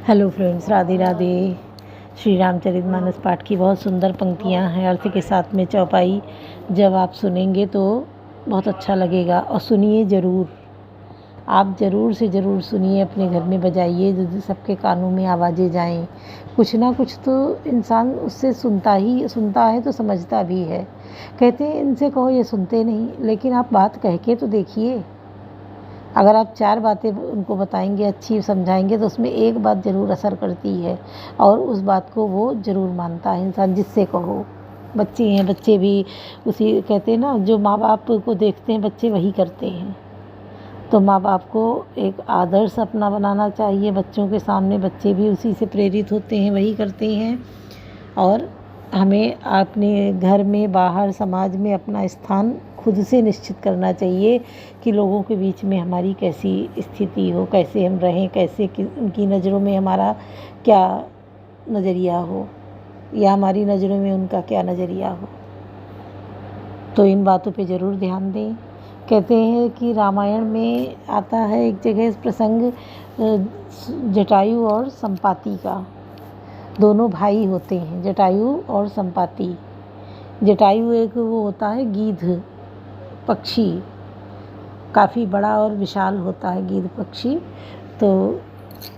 Hello friends, Radhe Radhe. Shri Ramcharitmanas पाठ की बहुत सुंदर पंक्तियाँ हैं। अर्थ के साथ में चौपाई जब आप सुनेंगे तो बहुत अच्छा लगेगा और सुनिए ज़रूर। आप ज़रूर से ज़रूर सुनिए, अपने घर में बजाइए, जो सबके कानों में आवाज़ें जाएं। कुछ ना कुछ तो इंसान उससे सुनता है तो समझता भी है। कहते हैं इनसे कहो, ये सुनते नहीं, लेकिन आप बात कह के तो देखिए। अगर आप 4 बातें उनको बताएंगे, अच्छी समझाएंगे, तो उसमें एक बात ज़रूर असर करती है और उस बात को वो ज़रूर मानता है इंसान, जिससे कहो। बच्चे हैं, बच्चे भी उसी कहते हैं ना, जो माँ बाप को देखते हैं बच्चे वही करते हैं। तो माँ बाप को एक आदर्श अपना बनाना चाहिए बच्चों के सामने। बच्चे भी उसी से प्रेरित होते हैं, वही करते हैं। और हमें अपने घर में, बाहर, समाज में अपना स्थान खुद से निश्चित करना चाहिए कि लोगों के बीच में हमारी कैसी स्थिति हो, कैसे हम रहें, कैसे उनकी नज़रों में हमारा क्या नज़रिया हो या हमारी नज़रों में उनका क्या नज़रिया हो। तो इन बातों पे ज़रूर ध्यान दें। कहते हैं कि रामायण में आता है एक जगह प्रसंग जटायु और संपाति का। दोनों भाई होते हैं, जटायु और संपाति। जटायु एक वो होता है गीध पक्षी, काफ़ी बड़ा और विशाल होता है गीध पक्षी। तो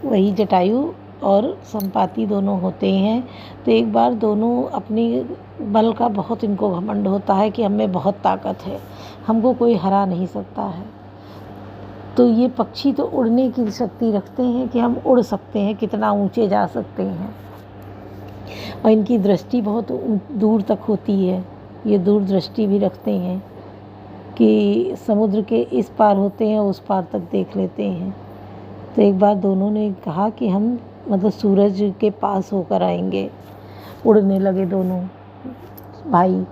वही जटायु और संपाति दोनों होते हैं। तो एक बार दोनों अपनी बल का बहुत इनको घमंड होता है कि हमें बहुत ताकत है, हमको कोई हरा नहीं सकता है। तो ये पक्षी तो उड़ने की शक्ति रखते हैं कि हम उड़ सकते हैं, कितना ऊंचे जा सकते हैं, और इनकी दृष्टि बहुत दूर तक होती है। ये दूर दृष्टि भी रखते हैं कि समुद्र के इस पार होते हैं, उस पार तक देख लेते हैं। तो एक बार दोनों ने कहा कि हम सूरज के पास होकर आएंगे। उड़ने लगे दोनों भाई,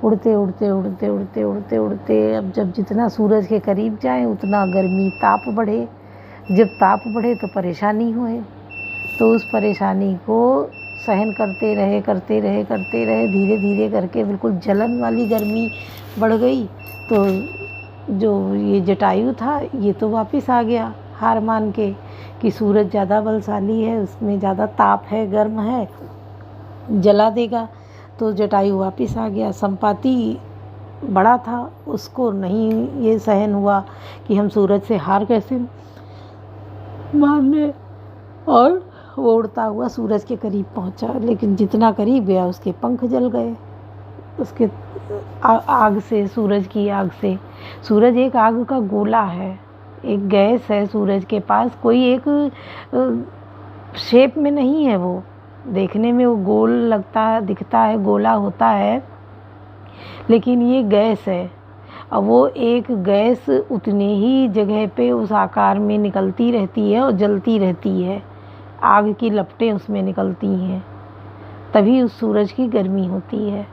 उड़ते उड़ते उड़ते उड़ते उड़ते उड़ते। अब जब जितना सूरज के करीब जाएं उतना गर्मी ताप बढ़े। जब ताप बढ़े तो परेशानी होए। तो उस परेशानी को सहन करते रहे, धीरे धीरे करके बिल्कुल जलन वाली गर्मी बढ़ गई। तो जो ये जटायु था, ये तो वापस आ गया हार मान के कि सूरज ज़्यादा बलशाली है, उसमें ज़्यादा ताप है, गर्म है, जला देगा। तो जटायु वापस आ गया। संपाति बड़ा था, उसको नहीं ये सहन हुआ कि हम सूरज से हार कैसे माने, और वो उड़ता हुआ सूरज के करीब पहुंचा। लेकिन जितना करीब गया उसके पंख जल गए, उसके आग से, सूरज की आग से। सूरज एक आग का गोला है, एक गैस है सूरज के पास। कोई एक शेप में नहीं है, वो देखने में वो गोल लगता है, दिखता है, गोला होता है, लेकिन ये गैस है। और वो एक गैस उतने ही जगह पे उस आकार में निकलती रहती है और जलती रहती है। आग की लपटें उसमें निकलती हैं, तभी उस सूरज की गर्मी होती है।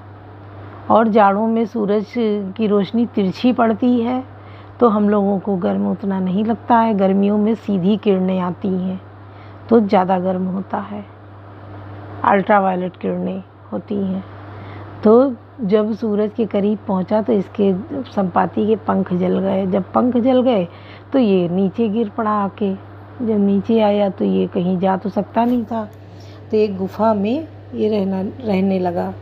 और जाड़ों में सूरज की रोशनी तिरछी पड़ती है तो हम लोगों को गर्म उतना नहीं लगता है। गर्मियों में सीधी किरणें आती हैं तो ज़्यादा गर्म होता है, अल्ट्रावायलेट किरणें होती हैं। तो जब सूरज के करीब पहुंचा तो इसके संपाति के पंख जल गए। जब पंख जल गए तो ये नीचे गिर पड़ा आके। जब नीचे आया तो ये कहीं जा तो सकता नहीं था, तो एक गुफा में ये रहने लगा।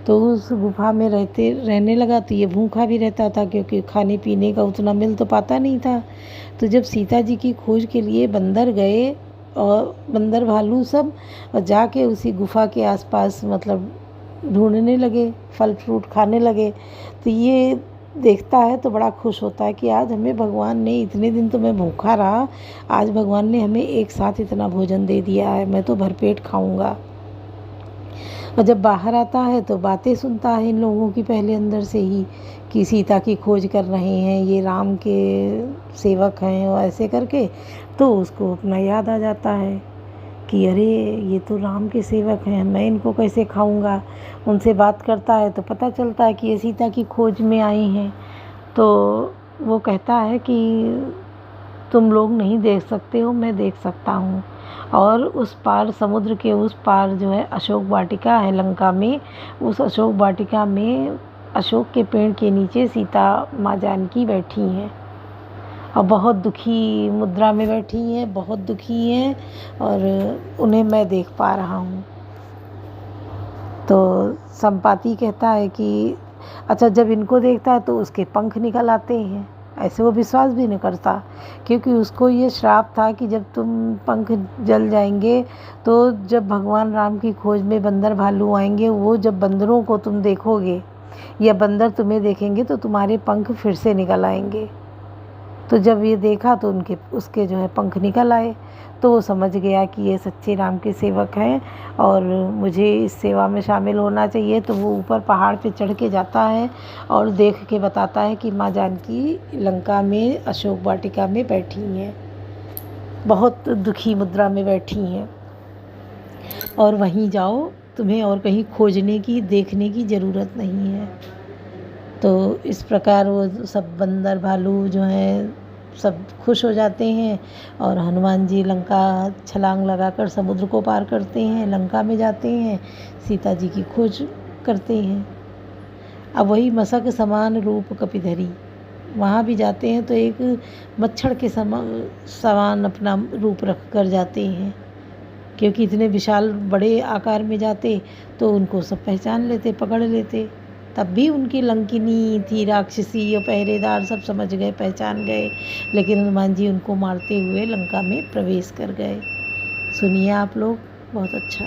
तो उस गुफा में रहने लगा तो ये भूखा भी रहता था, क्योंकि खाने पीने का उतना मिल तो पाता नहीं था। तो जब सीता जी की खोज के लिए बंदर गए, और बंदर भालू सब, और जाके उसी गुफा के आसपास ढूंढने लगे, फल फ्रूट खाने लगे। तो ये देखता है तो बड़ा खुश होता है कि आज हमें भगवान ने, इतने दिन तो मैं भूखा रहा, आज भगवान ने हमें एक साथ इतना भोजन दे दिया है, मैं तो भरपेट खाऊंगा। और जब बाहर आता है तो बातें सुनता है इन लोगों की पहले अंदर से ही, कि सीता की खोज कर रहे हैं, ये राम के सेवक हैं, और ऐसे करके तो उसको अपना याद आ जाता है कि अरे ये तो राम के सेवक हैं, मैं इनको कैसे खाऊंगा। उनसे बात करता है तो पता चलता है कि ये सीता की खोज में आए हैं। तो वो कहता है कि तुम लोग नहीं देख सकते हो, मैं देख सकता हूँ। और उस पार, समुद्र के उस पार जो है अशोक वाटिका है लंका में। उस अशोक वाटिका में अशोक के पेड़ के नीचे सीता माँ जानकी बैठी हैं। और बहुत दुखी मुद्रा में बैठी हैं, बहुत दुखी हैं और उन्हें मैं देख पा रहा हूँ। तो संपाति कहता है कि अच्छा, जब इनको देखता है तो उसके पंख निकल आते हैं। ऐसे वो विश्वास भी नहीं करता, क्योंकि उसको ये श्राप था कि जब तुम पंख जल जाएंगे तो जब भगवान राम की खोज में बंदर भालू आएंगे, वो जब बंदरों को तुम देखोगे या बंदर तुम्हें देखेंगे तो तुम्हारे पंख फिर से निकल आएंगे। तो जब ये देखा तो उसके जो है पंख निकल आए। तो वो समझ गया कि ये सच्चे राम के सेवक हैं और मुझे इस सेवा में शामिल होना चाहिए। तो वो ऊपर पहाड़ पे चढ़ के जाता है और देख के बताता है कि माँ जानकी लंका में अशोक वाटिका में बैठी हैं, बहुत दुखी मुद्रा में बैठी हैं और वहीं जाओ, तुम्हें और कहीं खोजने की देखने की ज़रूरत नहीं है। तो इस प्रकार वो सब बंदर भालू जो हैं सब खुश हो जाते हैं और हनुमान जी लंका छलांग लगाकर समुद्र को पार करते हैं, लंका में जाते हैं, सीता जी की खोज करते हैं। अब वही मशक समान रूप कपिधरी, वहाँ भी जाते हैं तो एक मच्छर के समान अपना रूप रख कर जाते हैं, क्योंकि इतने विशाल बड़े आकार में जाते तो उनको सब पहचान लेते, पकड़ लेते। तब भी उनकी लंकिनी थी, राक्षसी और पहरेदार सब समझ गए, पहचान गए, लेकिन हनुमान जी उनको मारते हुए लंका में प्रवेश कर गए। सुनिए आप लोग, बहुत अच्छा।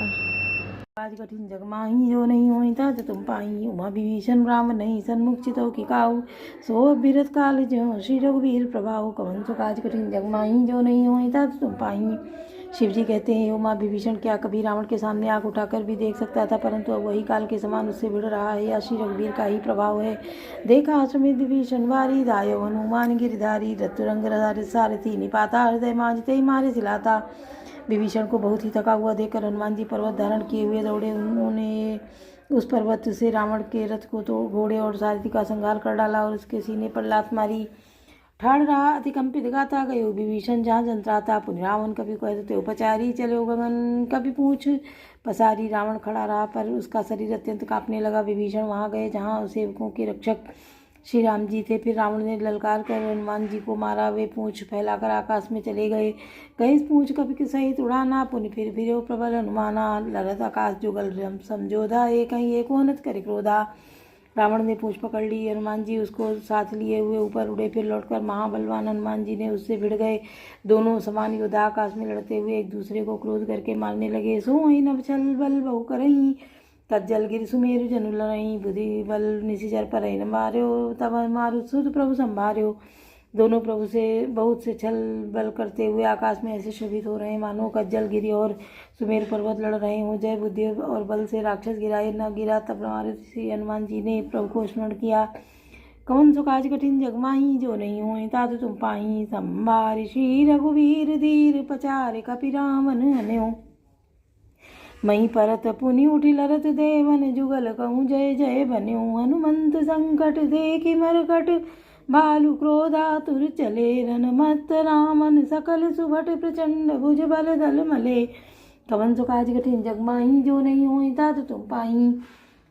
आज कठिन जग माही जो नहीं होई ता तुम पाई, उमा विभीषण राम नहीं सन्मुख चितौ की काऊ, सो बिरत काल जो श्री रघुवीर प्रभाव, कवन सो काज कठिन जग माही जो नहीं होई ता तुम पाई। शिव जी कहते हैं, उमा विभीषण क्या कभी रावण के सामने आग उठाकर भी देख सकता था, परंतु अब वही काल के समान उससे भिड़ रहा है, या श्री रघुवीर का ही प्रभाव है। देखा समित विभीषण वारी, दायो हनुमान गिरधारी, रतुरंग सारथी, निपाता हृदय मांझते मारे सिलाता। विभीषण को बहुत ही थका हुआ देखकर हनुमान जी पर्वत धारण किए हुए दौड़े। उन्होंने उस पर्वत से रावण के रथ को तो घोड़े और सारथी का संहार कर डाला और उसके सीने पर लात मारी। ठाड़ रहा अतिकंपित गाता गयो विभीषण जहाँ जंत्राता, पुनि रावण कभी कहते उपचारी चलो गगन, कभी पूछ पसारी। रावण खड़ा रहा पर उसका शरीर अत्यंत कांपने लगा। विभीषण वहाँ गए जहाँ सेवकों के रक्षक श्री राम जी थे। फिर रावण ने ललकार कर हनुमान जी को मारा। वे पूंछ फैलाकर आकाश में चले गए। कहीं पूंछ कभी के सहित उड़ाना, पुनि फिर फिर प्रबल हनुमाना, लरत आकाश जुगल समझोधा, एक ही एक होनत करे क्रोधा। रावण ने पूंछ पकड़ ली, हनुमान जी उसको साथ लिए हुए ऊपर उड़े। फिर लौटकर महाबलवान हनुमान जी ने उससे भिड़ गए। दोनों समान योद्धा आकाश में लड़ते हुए एक दूसरे को क्रोध करके मारने लगे। सो ही नभ छल बल बहु करही, तज्जल गिर सुमेरु जनु लरही, बुद्धि बल निशिचर पर न मार्यो, तब मारु सुध प्रभु संभार्यो। दोनों प्रभु से बहुत से छल बल करते हुए आकाश में ऐसे शोभित हो रहे हैं मानो कज्जल गिरी और सुमेर पर्वत लड़ रहे हों। जय बुद्धि और बल से राक्षस गिराए न गिरा, तब हमारे श्री हनुमान जी ने प्रभु को स्मरण किया। कौन सो काज कठिन जग माही जो नहीं होए तात तुम पाही, संभारि श्री रघुवीर धीर पचारे कपि रामन हन्यो। मही परत पुनि उठि लरत देवन, जुगल कहूँ जय जय बन्यो। हनुमंत संकट देखि मरकट, भालु क्रोधातुर चले। रनमत रामन सकल सुभट, प्रचंड भुज बल दल मले। कवन सो काज कठिन जग माही जो नहीं होई तात तुम पाही।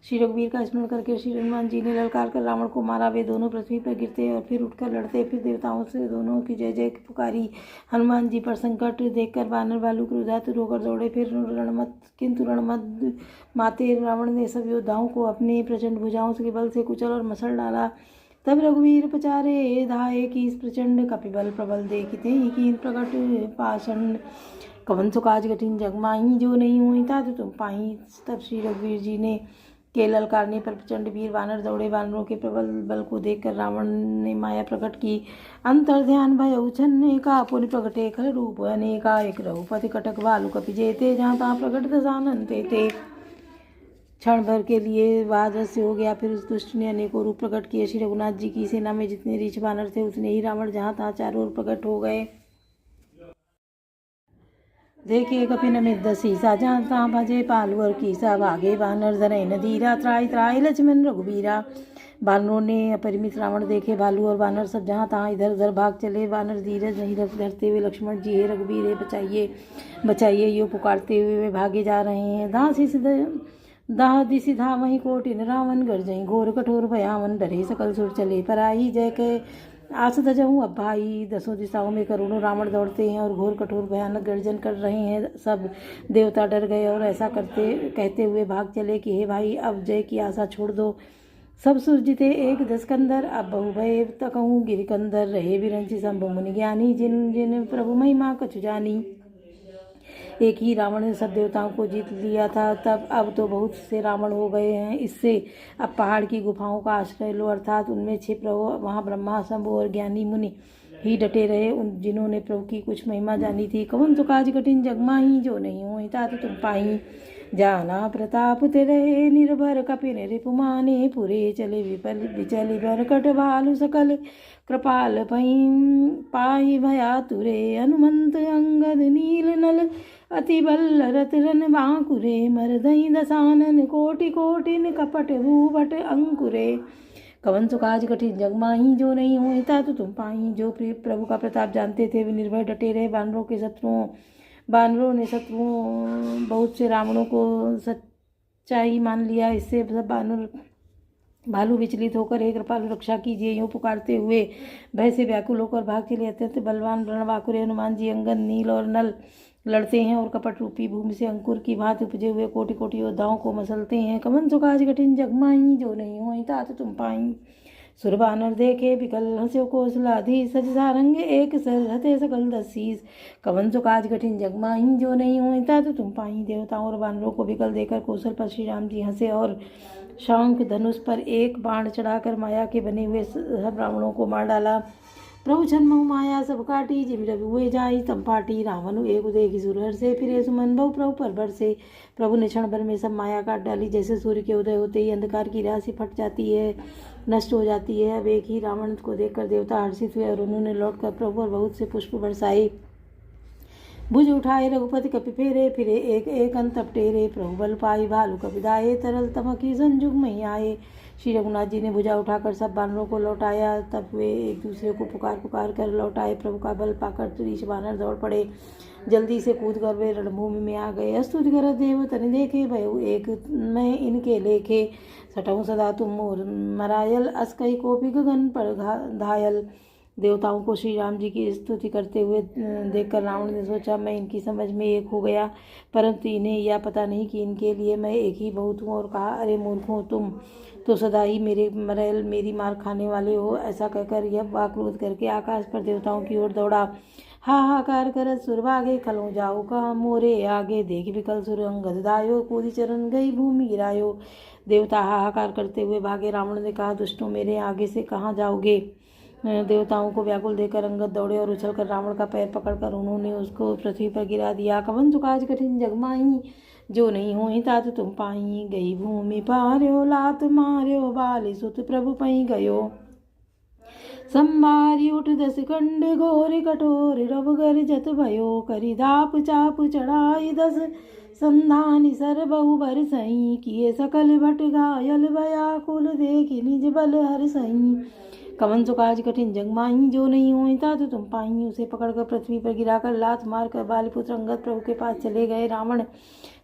श्री रघुवीर का स्मरण करके श्री हनुमान जी ने ललकार कर रावण को मारा। वे दोनों पृथ्वी पर गिरते और फिर उठकर लड़ते। फिर देवताओं से दोनों की जय जय पुकारी। हनुमान जी पर संकट देखकर वानर भालू क्रोधातुर होकर दौड़े। फिर किंतु रणमत माते रावण ने सब योद्धाओं को अपने प्रचंड भुजाओं के बल से कुचल और मसल डाला। तब रघुवीर पचारे धाये की प्रचंड, कपिबल प्रबल देखते ही प्रकट पाषण। कवन सो काज कठिन जग माही जो नहीं हुई तात तुम पाही। तब श्री रघुवीर जी ने के ललकारने पर प्रचंड वीर वानर दौड़े। वानरों के प्रबल बल को देखकर रावण ने माया प्रकट की। अंतर ध्यान भय उछन्ने का, पुनि प्रकटे खल रूप अनेका। एक रघुपति कटक भालु कपि जेते, जहाँ तहाँ प्रकट दशानन तेते। क्षण भर के लिए वह अदृश्य हो गया। फिर उस दुष्ट ने अनेकों रूप प्रकट किए। श्री रघुनाथ जी की सेना में जितने रीछ वानर थे उतने ही रावण जहाँ तहाँ चारों ओर प्रकट हो गए। देखे कपि नमित दसीसा, जहाँ तहाँ भजे पालू और कीसा। भागे वानर धरय न धीरा, त्राहि त्राहि लक्ष्मण रघुबीरा। वानरों ने अपरिमित रावण देखे। भालू और वानर सब जहाँ तहाँ इधर उधर भाग चले। वानर धीरज नहीं धरते हुए लक्ष्मण जी हे रघुबीर हे बचाइए बचाइए यो पुकारते हुए वे भागे जा रहे हैं। दाह दिशि धावहि कोटिन रावण, गरजहि घोर कठोर भयावन। डरे सकल सुर चले पराई, जय कह आस तजहूँ अब भाई। दसों दिशाओं में करोड़ों रावण दौड़ते हैं और घोर कठोर भयानक गर्जन कर रहे हैं। सब देवता डर गए और ऐसा कहते हुए भाग चले कि हे भाई, अब जय की आशा छोड़ दो। सब सुर जीते एक दसकंदर, अब बहु भय तकहूँ गिरिकंदर। रहे बिरंची शंभु मुनि ज्ञानी, जिन जिन प्रभु महिमा कछु जानी। एक ही रावण ने सब देवताओं को जीत लिया था, तब अब तो बहुत से रावण हो गए हैं। इससे अब पहाड़ की गुफाओं का आश्रय लो, अर्थात उनमें छिप रहो। वहाँ ब्रह्मा शंभु और ज्ञानी मुनि ही डटे रहे, उन जिन्होंने प्रभु की कुछ महिमा जानी थी। कवन सो काज कठिन जग माही, जो नहीं हो तात तुम पाई। जाना प्रताप ते रहे निर्भर, कपिन रिपुमाने पुरे। चले विपल विचल बरकट भालु सकल, कृपाल पाई भया तुरे। हनुमंत अंगद नील नल, अति बल रत रन बांकुरे। मरदई दसानन कोटि कोटिन, कपट भूपट अंकुरे। कवन सो काज कठिन जग माही, जो नहीं हो तात तुम पाई। जो प्रभु का प्रताप जानते थे वे निर्भय डटे रहे। बानरों ने शत्रुओं बहुत से रावणों को सच्चाई मान लिया। इससे सब भालू विचलित होकर हे कृपालु रक्षा कीजिए यूँ पुकारते हुए भय से व्याकुल होकर भाग चले। अत्यंत बलवान रणबांकुरे हनुमान जी अंगद नील और नल लड़ते हैं और कपट रूपी भूमि से अंकुर की भांति उपजे हुए कोटि कोटि योद्धाओं को मसलते हैं। कवन सो काज कठिन जग माही, जो नहीं हो तात तुम पाई। सुर बानर देखे बिकल, हंस्यो कौशलाधीश। सज सारंग एक सर, हते सकल 10 शीस। कवन सो काज कठिन जग माही, जो नहीं हो तात तुम पाई। देवताओं और बानरों को बिकल देकर कौशल पर श्री राम जी हंसे और शंख धनुष पर एक बाण चढ़ाकर माया के बने हुए सब रावणों को मार डाला। प्रभु छन्महु माया सब काटी, जिम रवि हुए जाई तम पाटी। रावण एक देखी सुरहर से, फिरे सुमन बहु प्रभु पर भर से। प्रभु ने क्षण भर में सब माया काट डाली। जैसे सूर्य के उदय होते ही अंधकार की राशि फट जाती है, नष्ट हो जाती है। अब एक ही रावण को देखकर देवता हर्षित हुए और उन्होंने लौटकर प्रभु पर बहुत से पुष्प बरसाए। भुज उठाए रघुपति कपि फेरे, फिरे एक एक अंत टेरे। प्रभु बल पाई भालु कपिदाए, तरल तमकी संजुग मही आए। श्री रघुनाथ जी ने भुजा उठाकर सब बानरों को लौटाया। तब वे एक दूसरे को पुकार कर लौटाए। प्रभु का बल पाकर 30 बानर दौड़ पड़े। जल्दी से कूद कर वे रणभूमि में आ गए। स्तुति कर देव तनि देखे, भयउ एक मैं इनके लेखे। सटहु सदा तुम मोर मरायल, अस कही कोपि गगन पर धायल। देवताओं को श्री राम जी की स्तुति करते हुए देखकर रावण ने सोचा, मैं इनकी समझ में एक हो गया, परंतु इन्हें यह पता नहीं कि इनके लिए मैं एक ही बहुत हूँ। और कहा, अरे मूर्खों, तुम तो सदा ही मेरे मरैल मेरी मार खाने वाले हो। ऐसा कहकर यह वाक्रोध करके आकाश पर देवताओं की ओर दौड़ा। हाहाकार करत सुर भागे, खलों जाओ कहाँ मोरे आगे। देख विकल सुर अंगद दायो, कूदी चरण गई भूमि गिरायो। देवता हाहाकार करते हुए भागे। रावण ने कहा, दुष्टों, मेरे आगे से कहाँ जाओगे। देवताओं को व्याकुल देखकर अंगद दौड़े और उछलकर रावण का पैर पकड़कर उन्होंने उसको पृथ्वी पर गिरा दिया। कवन सो काज कठिन जग माही, जो नहीं होई तात तुम पाई। गई भूमि पार्यो, लात मार्यो, बाली सुत प्रभु पई गयो। संभारी उठ 10 खंड, घोर कठोर रव गर्जत भयो। करी दाप चाप चढ़ाई 10 संधानी, सर बहु भर सही। किए सकल भट घायल, व्याकुल देखी निज बल हर सही। कवन सो काज कठिन जग माही, जो नहीं होई तात तुम पाई। उसे पकड़कर पृथ्वी पर गिराकर लात मारकर बालीपुत्र अंगद प्रभु के पास चले गए। रावण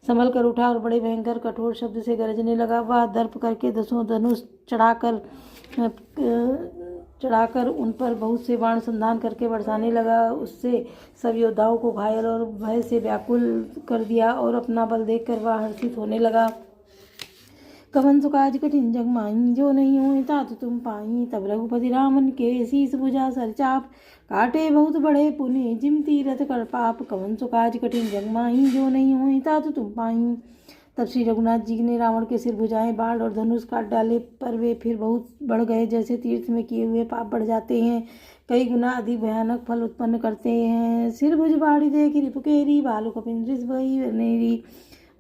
संभल कर उठा और बड़े भयंकर कठोर शब्द से गरजने लगा। वह दर्प करके 10 धनुष चढ़ाकर उन पर बहुत से बाण संधान करके बरसाने लगा। उससे सब योद्धाओं को घायल और भय से व्याकुल कर दिया और अपना बल देखकर वह हर्षित होने लगा। कवन सो काज कठिन जग माही, जो नहीं होई तात तुम पाई। तब रघुपति रामन के शीस भुजा सर चाप, काटे बहुत बड़े पुनि जिम तीरथ कर पाप। कवन सो काज कठिन जग माही, जो नहीं होई तात तुम पाई। तब श्री रघुनाथ जी ने रावण के सिर भुजाएं बाढ़ और धनुष काट डाले, पर वे फिर बहुत बढ़ गए। जैसे तीर्थ में किए हुए पाप बढ़ जाते हैं, कई गुना अधिक भयानक फल उत्पन्न करते हैं। सिर भुज बाढ़ी देख रिपुकेरी, भालू कपिन वही नेरी।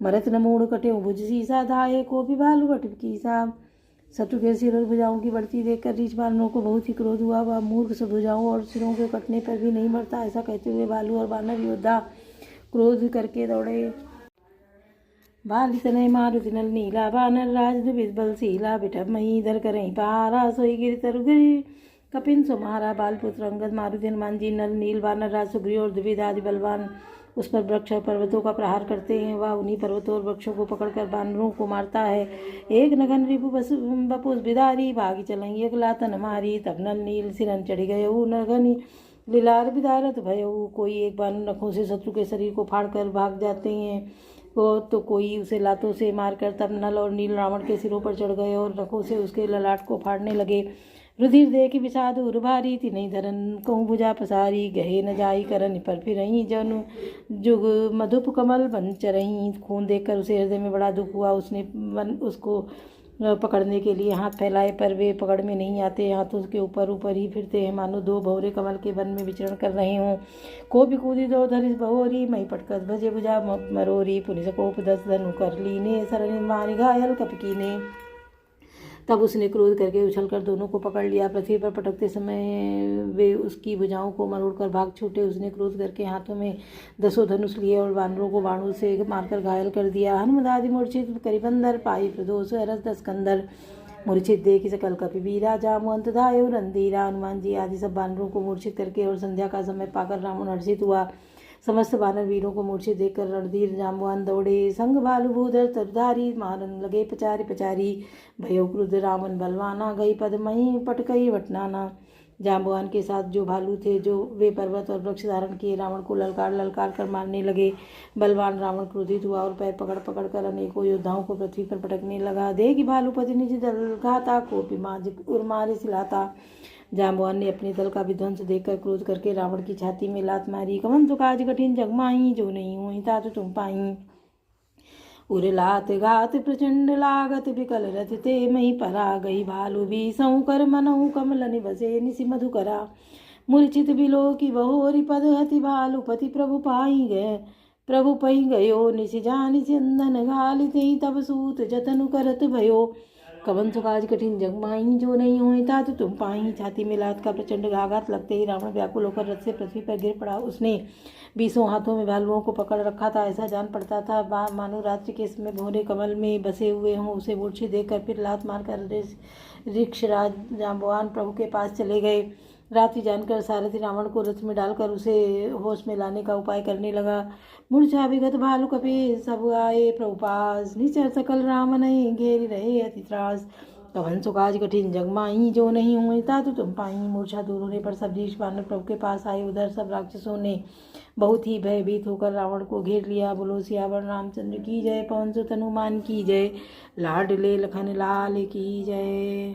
मरत न मूड़ कटे भुज सीसा, धाये को भी भालू कट कीसा। शत्रु के सिर और भुजाओं की बढ़ती देखकर रीछ बानरों को बहुत ही क्रोध हुआ। वह मूर्ख सब भुजाओं और सिरों के कटने पर भी नहीं मरता। ऐसा कहते हुए भालू और बानर योद्धा क्रोध करके दौड़े। बाली तनय मारुति नल नीला, बानर राज दुबित बल सीला। बिठब मही धर करहीं पहारा, सोई गिरि तरु गिरि कपिन सुमारा। बालपुत्र अंगद, मारुति, हनुमान जी, नल नील, बानर राज सुग्रीव और द्विविध आदि बलवान उस पर वृक्ष और पर्वतों का प्रहार करते हैं। वह उन्हीं पर्वतों और वृक्षों को पकड़कर बानरों को मारता है। एक नगन रिपु बपुस बिदारी भागी चलेंगी अगला तन मारी, तब नल नील सिरन चढ़ गये नगनी लीलार बिदारत भयऊ। कोई एक बानर नखों से शत्रु के शरीर को फाड़कर भाग जाते हैं तो कोई उसे लातों से मारकर तब नल और नील रावण के सिरों पर चढ़ गए और नखों से उसके ललाट को फाड़ने लगे। रुधिर दे की विषाद उर भारी, तिनई धरन कहूँ भुजा पसारी, गहे न जाई करन पर फिरही जनु जुग मधुप कमल बन चरही। खून देखकर उसे हृदय में बड़ा दुख हुआ। उसने उसको पकड़ने के लिए हाथ फैलाए, पर वे पकड़ में नहीं आते। हाथों के ऊपर ऊपर ही फिरते हैं, मानो दो भौरे कमल के वन में विचरण कर रहे हों। कोपी कूदी दो धरिस बहोरी, मई पटकस भजे भुजा मरोरी, पुलिस कोप दस धनु कर लीने, सरनि मारी घायल कपकी ने। तब उसने क्रोध करके उछलकर दोनों को पकड़ लिया। पृथ्वी पर पटकते समय वे उसकी भुजाओं को मरोड़कर भाग छूटे। उसने क्रोध करके हाथों में 10 धनुष लिए और बानरों को बाणों से मारकर घायल कर दिया। हनुमदादि मूर्छित करिबंदर, पाई प्रदोष रस 10 कंदर, मूर्छित देखी सकल कपिवीरा, जामुअंत धायो रंधीरा। हनुमान जी आदि सब बानरों को मूर्छित करके और संध्या का समय पाकर रावण हर्षित हुआ। समस्त वानर वीरों को मूर्छित देखकर रणधीर जाम्बवान दौड़े। संग भालु भूधर तरधारी, मारन लगे पचारी पचारी, भयो क्रुद्ध रावण बलवाना, गई पदमही पटकई वटनाना। जाम्बवान के साथ जो भालू थे, जो वे पर्वत और वृक्ष धारण किए रावण को ललकार ललकार कर मारने लगे। बलवान रावण क्रोधित हुआ और पैर पकड़ पकड़ कर अनेकों योद्धाओं को पृथ्वी पर पटकने लगा। देगी भालूपति निज दल घाता, कोपी माज उर्मारे सिलाता। जाम्बवान ने अपने दल का विध्वंस देखकर क्रोध करके रावण की छाती में लात मारी। कवन तो काज कठिन जगमाई, जो नहीं हुई तात तुम पाई। उर लात घात प्रचंड लागत, विकल रथ ते मही परा, गई भालू भी सऊ कर मनहु कमल निबसे निसि मधुकरा। मूर्छित बिलो की बहोरी, पद हति भालूपति प्रभु पाई गए, प्रभु पही गयो निसि जानि चंदन घालिते, तब सूत जतनु करत भयो। कवन सुकाज कठिन जगमाई, जो नहीं हुई तात तुम पाई। छाती में लात का प्रचंड आघात लगते ही रावण व्याकुल होकर रथ से पृथ्वी पर गिर पड़ा। उसने 20 हाथों में भालुओं को पकड़ रखा था। ऐसा जान पड़ता था मानो रात्रि के समय भौरे कमल में बसे हुए हों। उसे मूर्छित देखकर फिर लात मारकर ऋक्षराज जाम्बवान प्रभु के पास चले गए। रात्रि जानकर सारथी रावण को रथ में डालकर उसे होश में लाने का उपाय करने लगा। मूर्छा विगत भालू कपि सब आए प्रभु पास, निचर सकल राम नहीं घेरी रहे अति त्रास। कवन सुकाज कठिन जगमाई, जो नहीं हुई तात तुम पाई। मूर्छा दूर होने पर सब ऋषि वानर प्रभु के पास आए। उधर सब राक्षसों ने बहुत ही भयभीत होकर रावण को घेर लिया। बोलो सियावर रामचंद्र की जय, पवन सुत हनुमान की जय, लाडले लखन लाल की जय।